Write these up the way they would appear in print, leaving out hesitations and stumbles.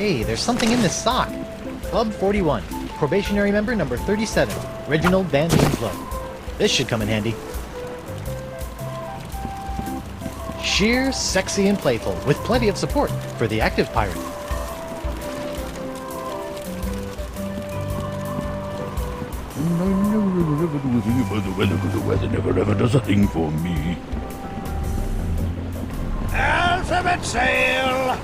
Hey, there's something in this sock. Club 41. Probationary member number 37. Reginald Van Winslow. This should come in handy. Sheer, sexy, and playful, with plenty of support for the active pirate. I never ever do a thing about the weather, because the weather never ever does a thing for me. Alphabet sail!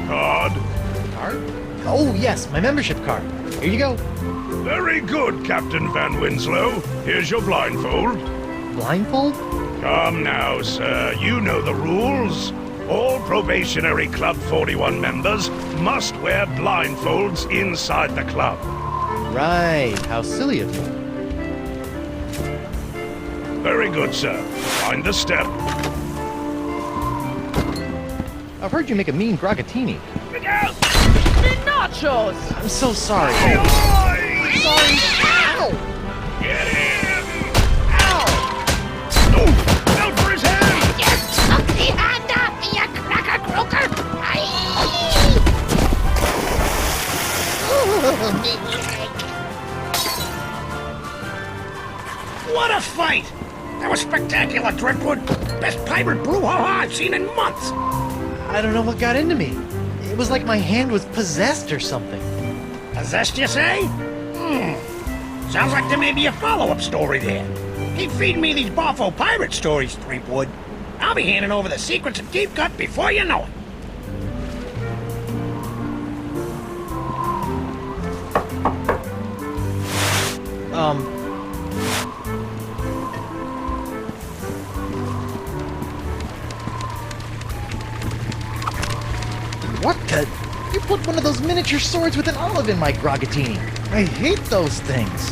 Card. Card? Oh, yes, my membership card. Here you go. Very good, Captain Van Winslow. Here's your blindfold. Blindfold? Come now, sir. You know the rules. All probationary Club 41 members must wear blindfolds inside the club. Right, how silly of you. Very good, sir. Find the step. I've heard you make a mean grogatini. Look out! The nachos! I'm so sorry. Oi! Sorry. Ow! Get him! Ow! Oh, out for his hand! You took the hand off me, you cracker croaker! What a fight! That was spectacular, Driftwood. Best pirate brouhaha I've seen in months. I don't know what got into me. It was like my hand was possessed or something. Possessed, you say? Sounds like there may be a follow-up story there. Keep feeding me these boffo pirate stories, Driftwood. I'll be handing over the secrets of Deep Cut before you know it. What the? You put one of those miniature swords with an olive in my grogatini. I hate those things.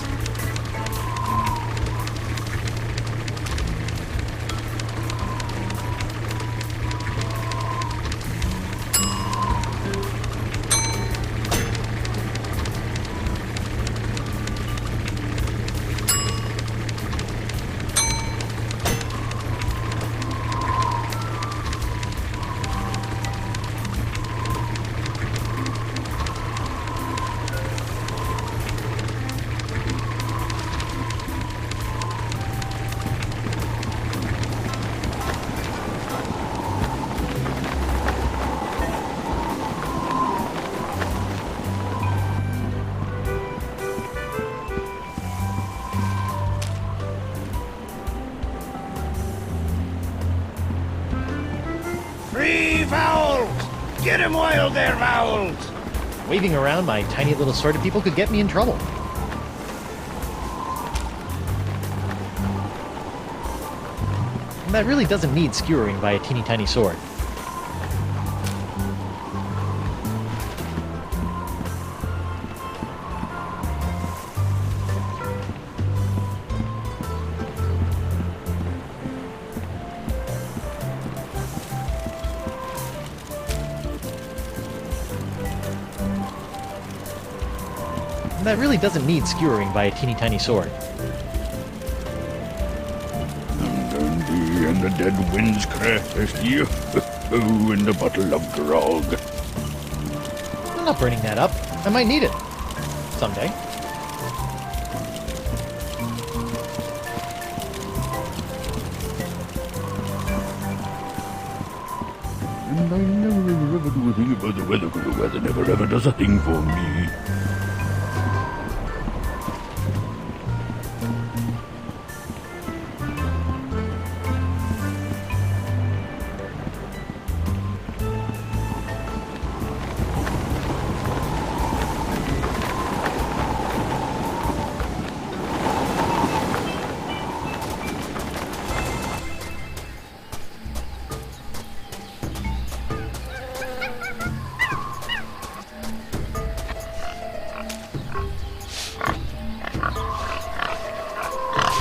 Free vowels! Get him wild there, vowels! Waving around my tiny little sword at people could get me in trouble. And that really doesn't need skewering by a teeny tiny sword. And that really doesn't need skewering by a teeny tiny sword. And the dead winds crest you. Oh, and a bottle of grog. I'm not burning that up. I might need it. Someday. And I never ever do a thing about the weather, because the weather never ever does a thing for me.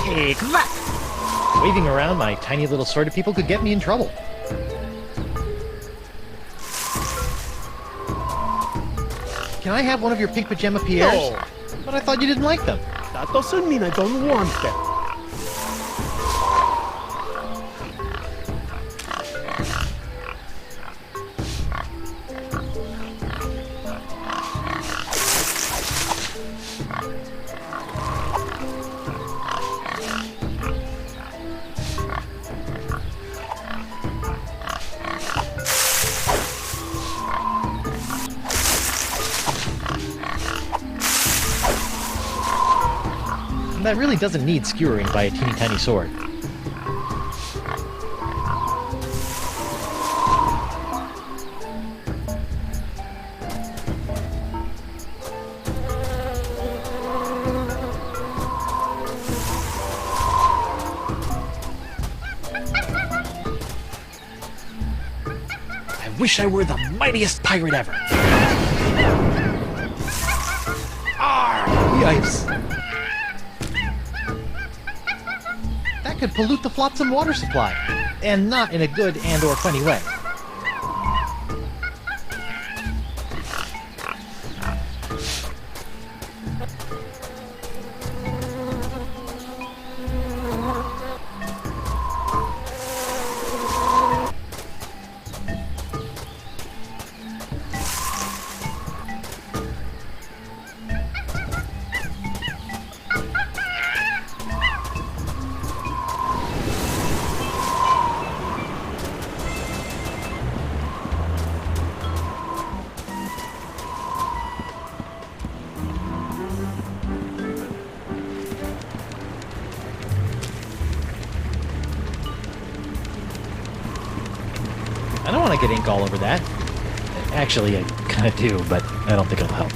Take that! Waving around my tiny little sword at people could get me in trouble. Can I have one of your pink pajama Pierres? No. But I thought you didn't like them. That doesn't mean I don't want them. And that really doesn't need skewering by a teeny tiny sword. I wish I were the mightiest pirate ever. Yipes. That could pollute the flotsam water supply, and not in a good and or funny way. I don't want to get ink all over that. Actually, I kind of do, but I don't think it'll help.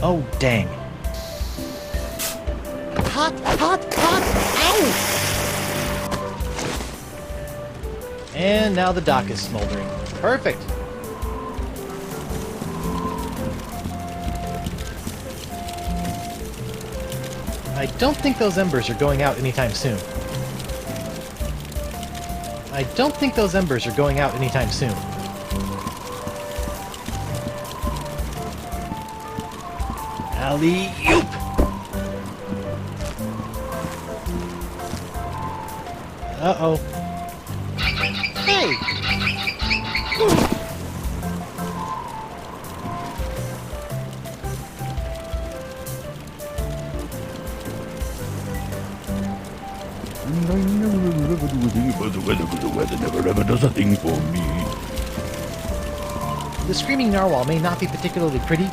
Oh, dang. Hot, hot, hot! Ow! And now the dock is smoldering. Perfect! I don't think those embers are going out anytime soon. I don't think those embers are going out anytime soon. Alley-oop! Uh-oh. Hey! The weather never ever does a thing for me. The screaming narwhal may not be particularly pretty.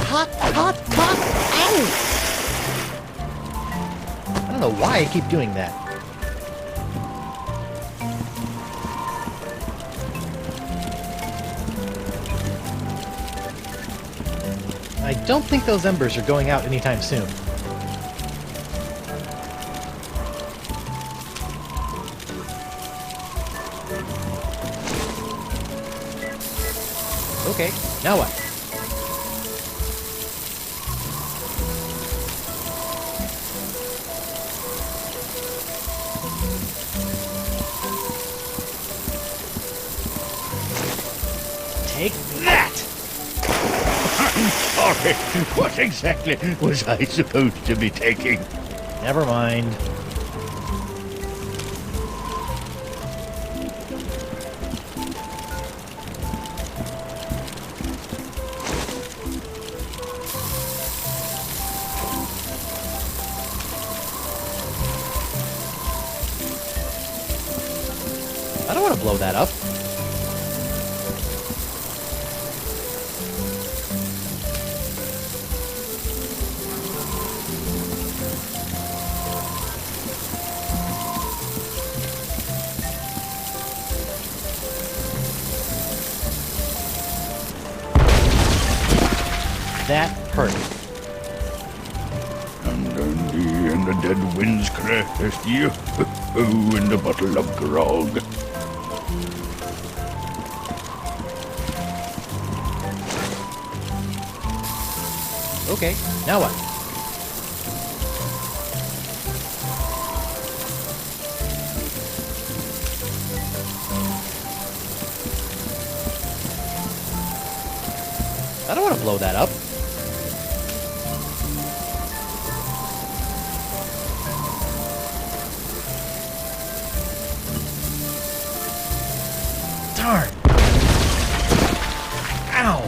Hot, hot, hot! Ow! I don't know why I keep doing that. I don't think those embers are going out anytime soon. Okay, now what? Take that! I'm sorry. What exactly was I supposed to be taking? Never mind. I don't want to blow that up. that hurt. And the dead winds crest you, and a bottle of grog. Okay, now what? I don't want to blow that up. Darn. Ow.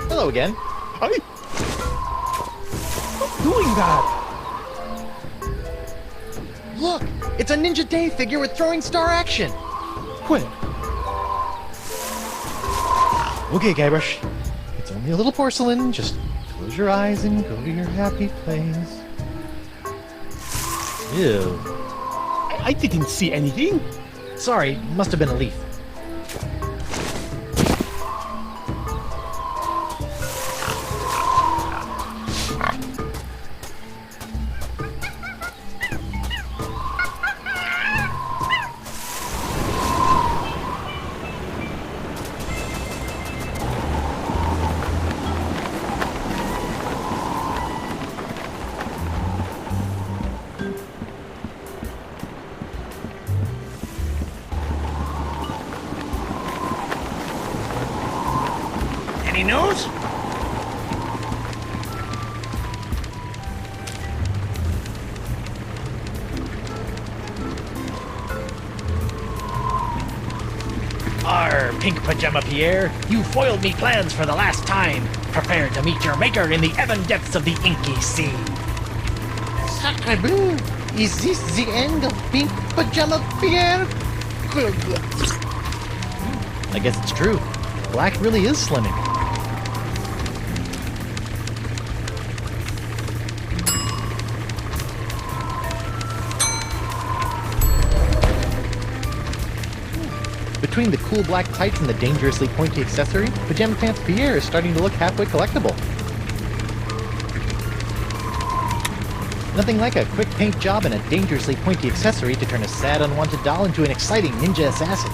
Hello again. Hi. Stop doing that. Look, it's a Ninja Dave figure with throwing star action. Where? Okay, Guybrush. It's only a little porcelain. Just close your eyes and go to your happy place. Ew. I didn't see anything. Sorry, must have been a leaf. Any news? Arr, Pink Pajama Pierre, you foiled me plans for the last time. Prepare to meet your maker in the even depths of the inky sea. Sacre bleu! Is this the end of Pink Pajama Pierre? I guess it's true. Black really is slimming. Between the cool black tights and the dangerously pointy accessory, Pajama Pants Pierre is starting to look halfway collectible. Nothing like a quick paint job and a dangerously pointy accessory to turn a sad, unwanted doll into an exciting ninja assassin.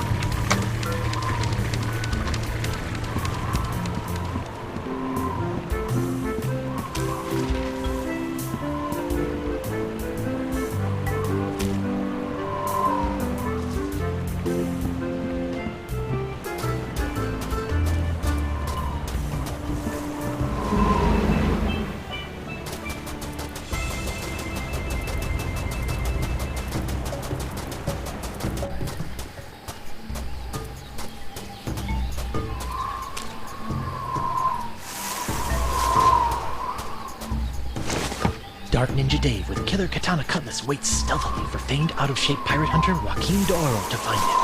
Dark Ninja Dave with killer katana cutlass waits stealthily for famed out-of-shape pirate hunter Joaquin D'Oro to find him.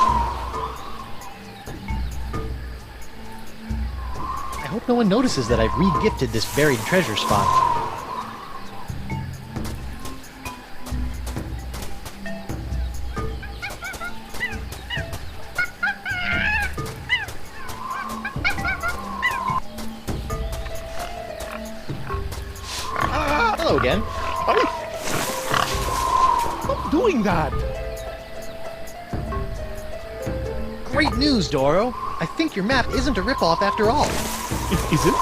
I hope no one notices that I've re-gifted this buried treasure spot. Hello again. Stop doing that. Great news, D'Oro. I think your map isn't a ripoff after all. It isn't?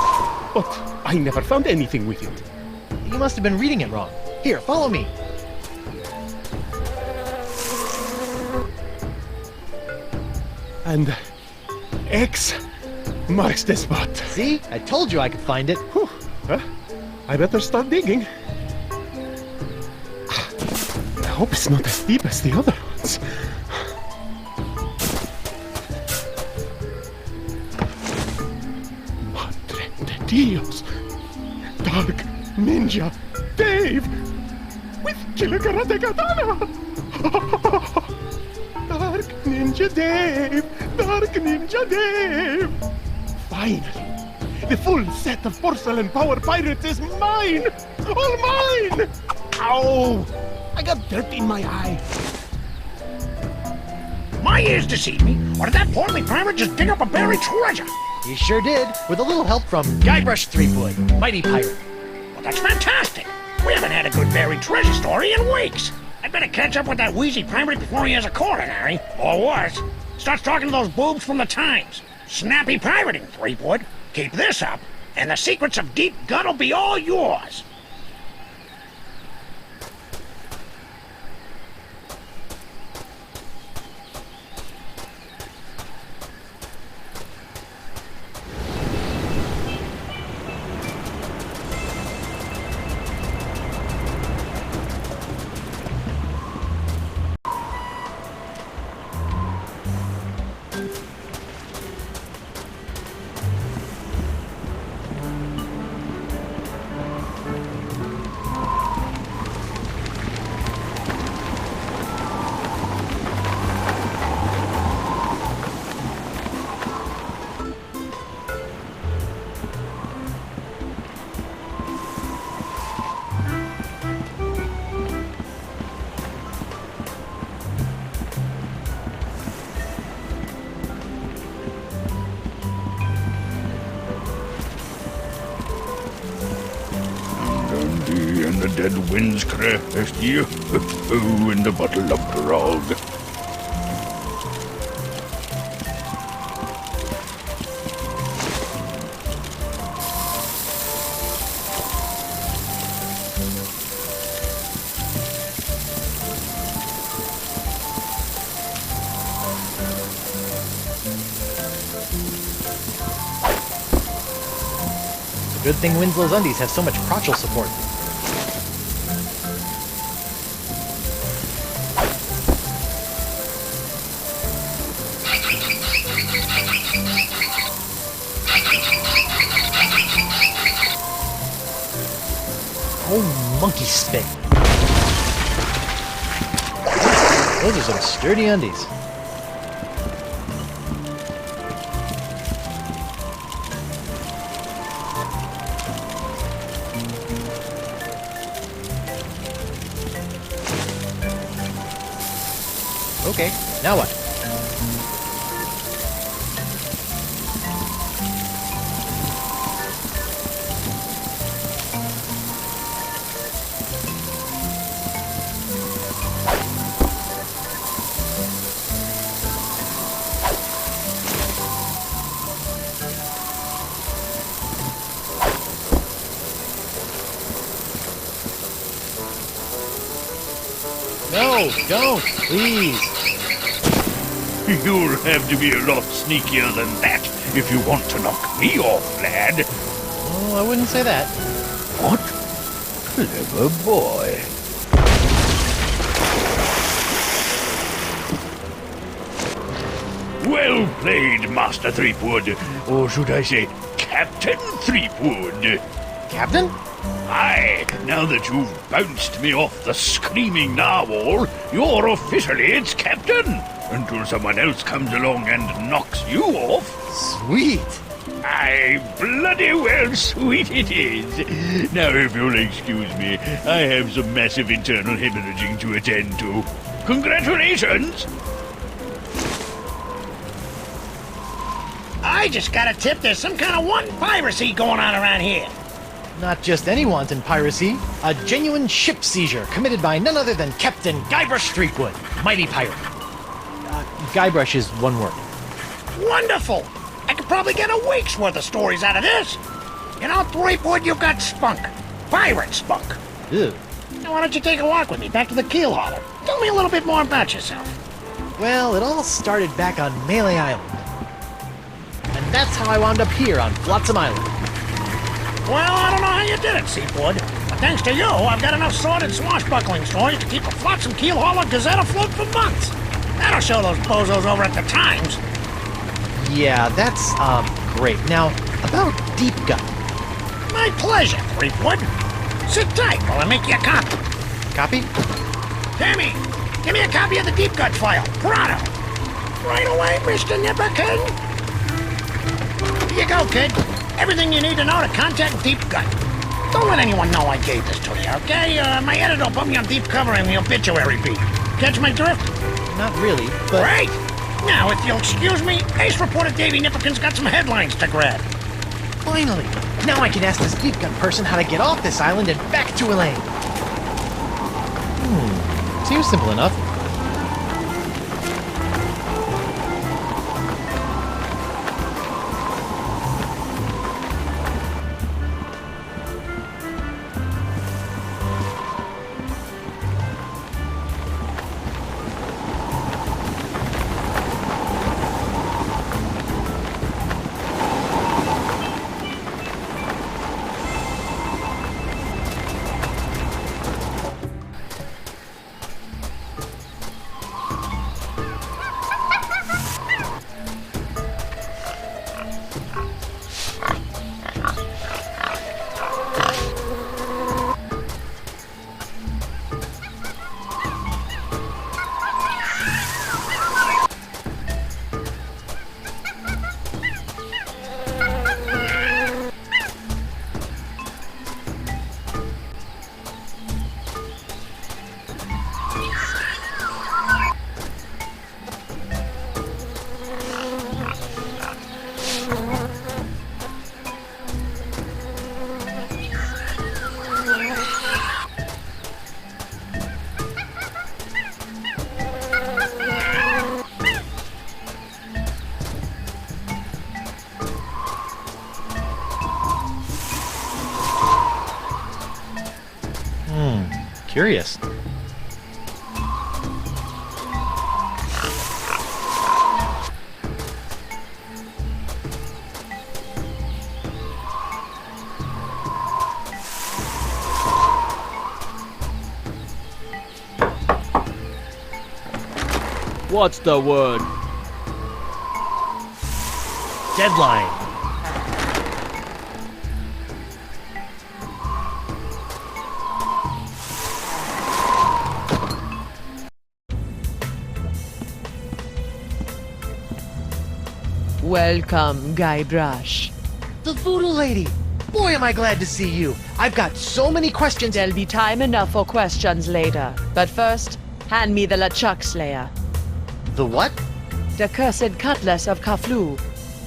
But I never found anything with it. You must have been reading it wrong. Here, follow me. And X marks the spot. See? I told you I could find it. Whew. Huh? I better start digging. I hope it's not as deep as the other ones. Madre de Dios! Dark Ninja Dave! With Killer Karate Katana! Dark Ninja Dave! Dark Ninja Dave! Finally! The full set of porcelain power pirates is mine! All mine! Ow! I got dirt in my eye. My ears deceive me, or did that portly pirate just dig up a buried treasure? He sure did, with a little help from Guybrush Threepwood, mighty pirate. Well, that's fantastic. We haven't had a good buried treasure story in weeks. I'd better catch up with that wheezy pirate before he has a coronary, or worse, starts talking to those boobs from the Times. Snappy pirating, Threepwood. Keep this up, and the secrets of Deep Gut'll be all yours. And the dead winds crest you, oh, in the bottle of grog. Good thing Winslow's undies have so much crotchal support. Oh, monkey spit. Those are some sturdy undies. Okay, now what? No, don't, please. You'll have to be a lot sneakier than that if you want to knock me off, lad. Oh, I wouldn't say that. What? Clever boy. Well played, Master Threepwood. Or should I say, Captain Threepwood. Captain? Aye, now that you've bounced me off the screaming narwhal, you're officially its captain. Until someone else comes along and knocks you off. Sweet. Aye, bloody well sweet it is. Now, if you'll excuse me, I have some massive internal hemorrhaging to attend to. Congratulations! I just got a tip there's some kind of wanton piracy going on around here. Not just any wanton piracy, a genuine ship seizure committed by none other than Captain Guybrush Threepwood, mighty pirate. Guybrush is one word. Wonderful! I could probably get a week's worth of stories out of this. You know, Threepwood, you've got spunk. Pirate spunk. Ew. Now, why don't you take a walk with me back to the keel hauler? Tell me a little bit more about yourself. Well, it all started back on Melee Island. And that's how I wound up here on Flotsam Island. Well, I don't know how you did it, Seafood. But thanks to you, I've got enough sordid swashbuckling stories to keep the Flotsam Keel Hauler Gazette afloat for months. That'll show those bozos over at the Times. Yeah, that's, great. Now, about Deep Gut. My pleasure, Threepwood. Sit tight while I make you a copy. Copy? Tammy, give me a copy of the Deep Gut file. Pronto. Right away, Mr. Nipperkin. Here you go, kid. Everything you need to know to contact Deep Gut. Don't let anyone know I gave this to you, okay? My editor put me on deep cover in the obituary beat. Catch my drift? Not really, but... Great! Now, if you'll excuse me, Ace reporter Davey Nipperkin's got some headlines to grab. Finally! Now I can ask this deep gun person how to get off this island and back to Elaine. Seems simple enough. Curious. What's the word? Deadline. Welcome, Guybrush. The Voodoo Lady! Boy, am I glad to see you! I've got so many questions. There'll be time enough for questions later. But first, hand me the LeChuck Slayer. The what? The cursed cutlass of Kaflu.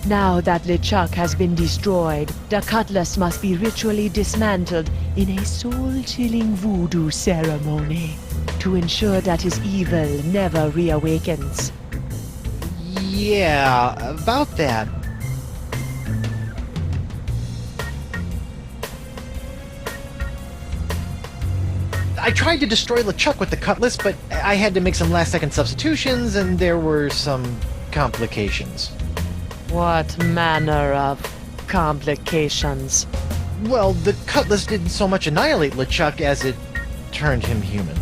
Now that LeChuck has been destroyed, the cutlass must be ritually dismantled in a soul-chilling voodoo ceremony to ensure that his evil never reawakens. Yeah, about that. I tried to destroy LeChuck with the cutlass, but I had to make some last-second substitutions, and there were some complications. What manner of complications? Well, the cutlass didn't so much annihilate LeChuck as it turned him human.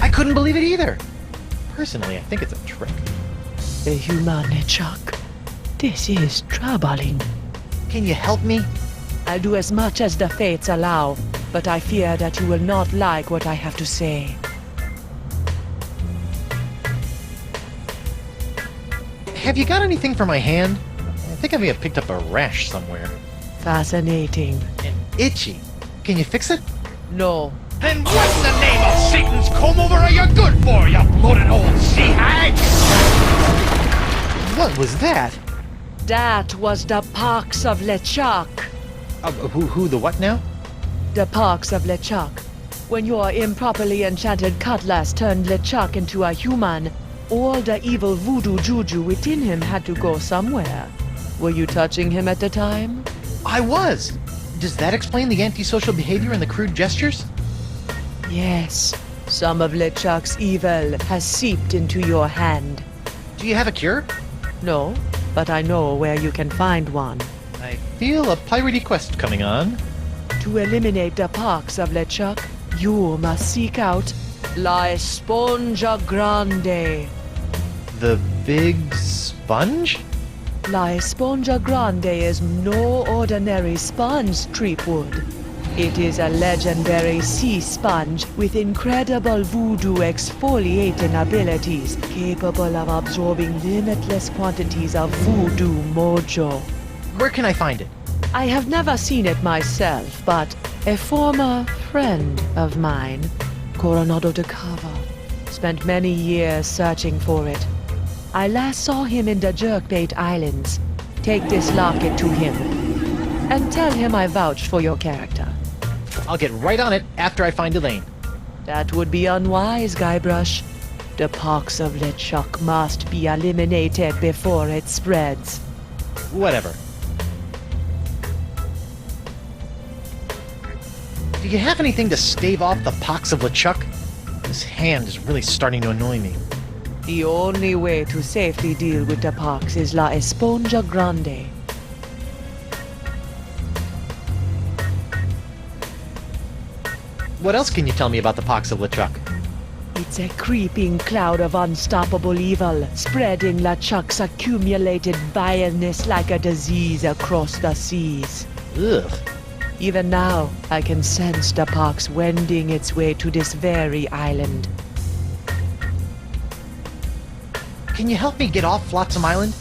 I couldn't believe it either. Personally, I think it's a trick. The human LeChuck. This is troubling. Can you help me? I'll do as much as the fates allow, but I fear that you will not like what I have to say. Have you got anything for my hand? I think I may have picked up a rash somewhere. Fascinating. And itchy. Can you fix it? No. Then what in the name of Satan's comb-over are you good for, you bloated old sea hag? What was that? That was the pox of LeChuck. Who the what now? The pox of LeChuck. When your improperly enchanted cutlass turned LeChuck into a human, all the evil voodoo juju within him had to go somewhere. Were you touching him at the time? I was. Does that explain the antisocial behavior and the crude gestures? Yes. Some of LeChuck's evil has seeped into your hand. Do you have a cure? No, but I know where you can find one. I feel a piratey quest coming on. To eliminate the pox of LeChuck, you must seek out La Esponja Grande. The big sponge? La Esponja Grande is no ordinary sponge, Treepwood. It is a legendary sea sponge with incredible voodoo exfoliating abilities, capable of absorbing limitless quantities of voodoo mojo. Where can I find it? I have never seen it myself, but a former friend of mine, Coronado de Cava, spent many years searching for it. I last saw him in the Jerkbait Islands. Take this locket to him, and tell him I vouched for your character. I'll get right on it after I find Elaine. That would be unwise, Guybrush. The pox of LeChuck must be eliminated before it spreads. Whatever. Do you have anything to stave off the pox of LeChuck? This hand is really starting to annoy me. The only way to safely deal with the pox is La Esponja Grande. What else can you tell me about the pox of LeChuck? It's a creeping cloud of unstoppable evil, spreading LeChuck's accumulated vileness like a disease across the seas. Ugh. Even now, I can sense the pox wending its way to this very island. Can you help me get off Flotsam Island?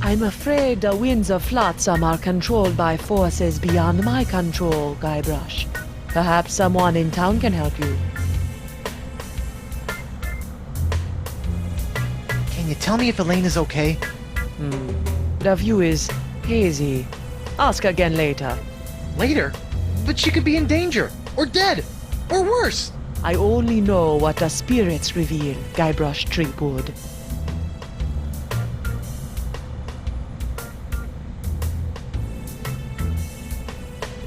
I'm afraid the winds of Flotsam are controlled by forces beyond my control, Guybrush. Perhaps someone in town can help you. Can you tell me if Elaine is okay? The view is hazy. Ask again later. Later? But she could be in danger, or dead, or worse. I only know what the spirits reveal, Guybrush Threepwood.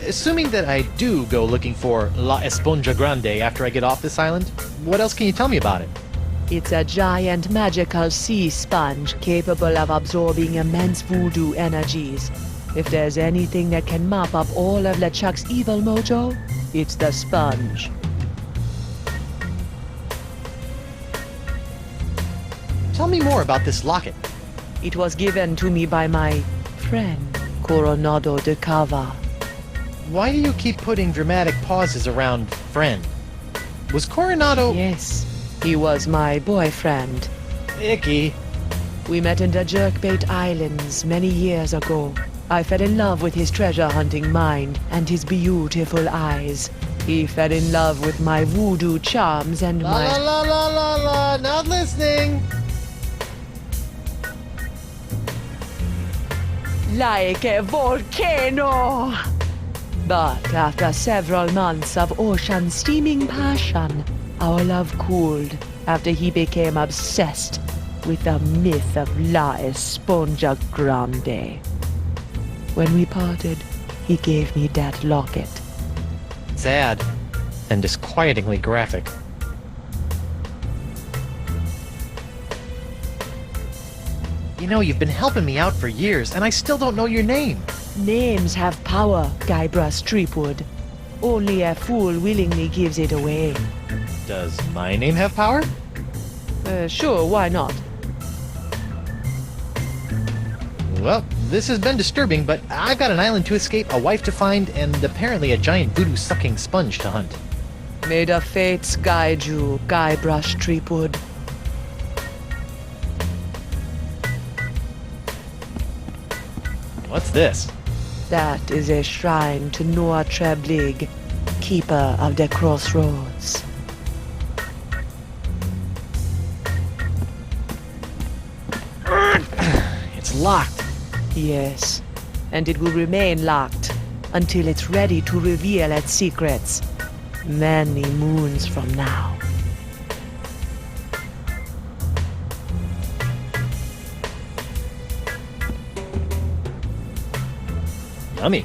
Assuming that I do go looking for La Esponja Grande after I get off this island, what else can you tell me about it? It's a giant magical sea sponge capable of absorbing immense voodoo energies. If there's anything that can mop up all of LeChuck's evil mojo, it's the sponge. Tell me more about this locket. It was given to me by my friend, Coronado de Cava. Why do you keep putting dramatic pauses around friend? Was Coronado... Yes, he was my boyfriend. Icky. We met in the Jerkbait Islands many years ago. I fell in love with his treasure-hunting mind and his beautiful eyes. He fell in love with my voodoo charms and La my... la la la la, not listening. Like a volcano! But after several months of ocean-steaming passion, our love cooled after he became obsessed with the myth of La Esponja Grande. When we parted, he gave me that locket. Sad. And disquietingly graphic. You know, you've been helping me out for years, and I still don't know your name. Names have power, Guybrush Threepwood. Only a fool willingly gives it away. Does my name have power? Sure, why not? Well, this has been disturbing, but I've got an island to escape, a wife to find, and apparently a giant voodoo-sucking sponge to hunt. May the fates guide you, Guybrush Threepwood. What's this? That is a shrine to Noah Treblig, keeper of the crossroads. It's locked. Yes, and it will remain locked until it's ready to reveal its secrets many moons from now. Yummy.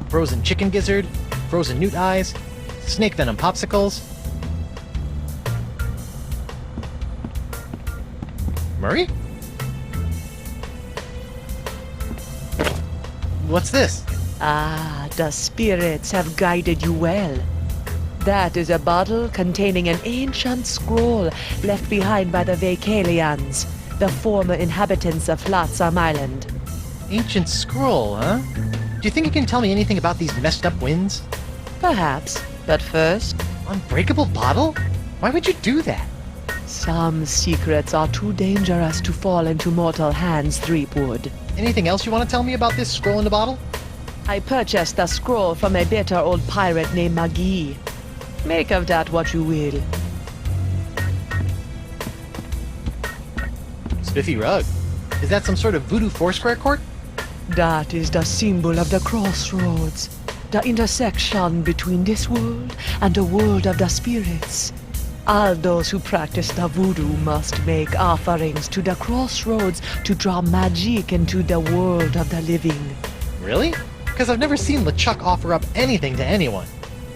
Frozen chicken gizzard, frozen newt eyes, snake venom popsicles. Murray? What's this? Ah, the spirits have guided you well. That is a bottle containing an ancient scroll left behind by the Vacalians, the former inhabitants of Flotsam Island. Ancient scroll, huh? Do you think you can tell me anything about these messed up winds? Perhaps, but first, Unbreakable bottle? Why would you do that? some secrets are too dangerous to fall into mortal hands, Threepwood. Anything else you want to tell me about this scroll in the bottle? I purchased the scroll from a bitter old pirate named McGee. Make of that what you will. Spiffy rug. Is that some sort of voodoo foursquare court? That is the symbol of the crossroads, the intersection between this world and the world of the spirits. All those who practice the voodoo must make offerings to the crossroads to draw magic into the world of the living. Really? Because I've never seen LeChuck offer up anything to anyone.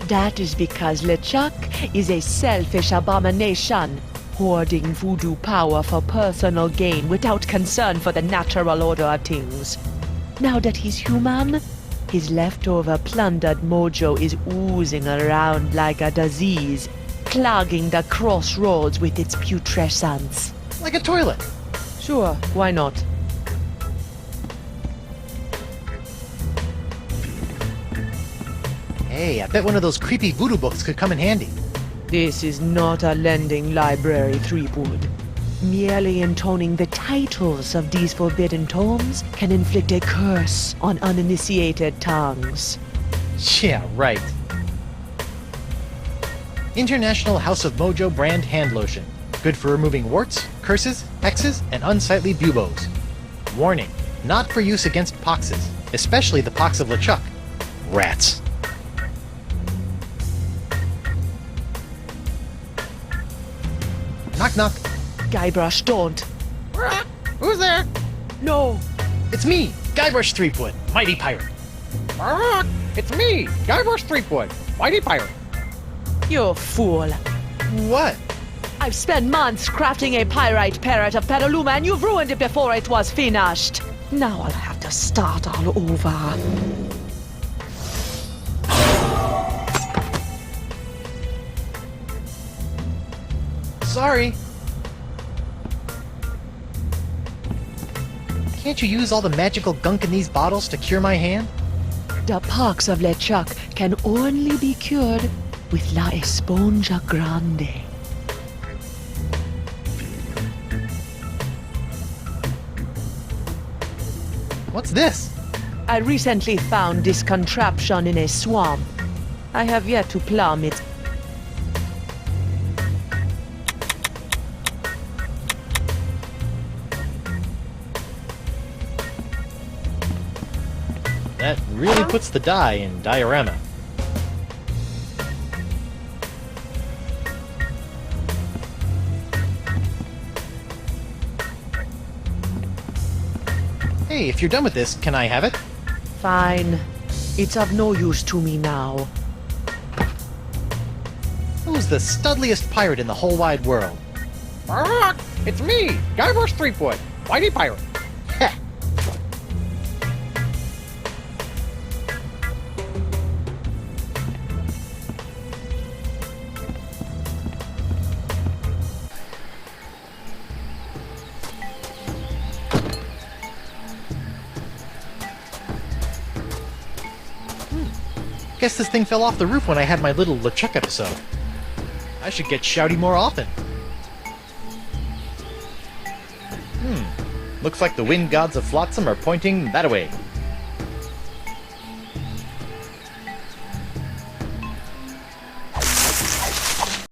That is because LeChuck is a selfish abomination, hoarding voodoo power for personal gain without concern for the natural order of things. Now that he's human, his leftover plundered mojo is oozing around like a disease, clogging the crossroads with its putrescence. Like a toilet. Sure, why not? Hey, I bet one of those creepy voodoo books could come in handy. This is not a lending library, Threepwood. Merely intoning the titles of these forbidden tomes can inflict a curse on uninitiated tongues. Yeah, right. International House of Mojo brand hand lotion. Good for removing warts, curses, hexes, and unsightly buboes. Warning, not for use against poxes, especially the pox of LeChuck. Rats. Knock knock. Guybrush, don't. Who's there? No! It's me, Guybrush Threepwood, mighty pirate. It's me, Guybrush Threepwood, mighty pirate. You fool! What? I've spent months crafting a pyrite parrot of Petaluma and you've ruined it before it was finished! Now I'll have to start all over. Sorry. Can't you use all the magical gunk in these bottles to cure my hand? The pox of LeChuck can only be cured with La Esponja Grande. What's this? I recently found this contraption in a swamp. I have yet to plumb its... That really puts the die in diorama. Hey, if you're done with this, can I have it? Fine. It's of no use to me now. Who's the studliest pirate in the whole wide world? It's me, Guybrush Threepwood, mighty pirate. Heh. Guess this thing fell off the roof when I had my little LeChuck episode. I should get shouty more often. Looks like the wind gods of Flotsam are pointing that way.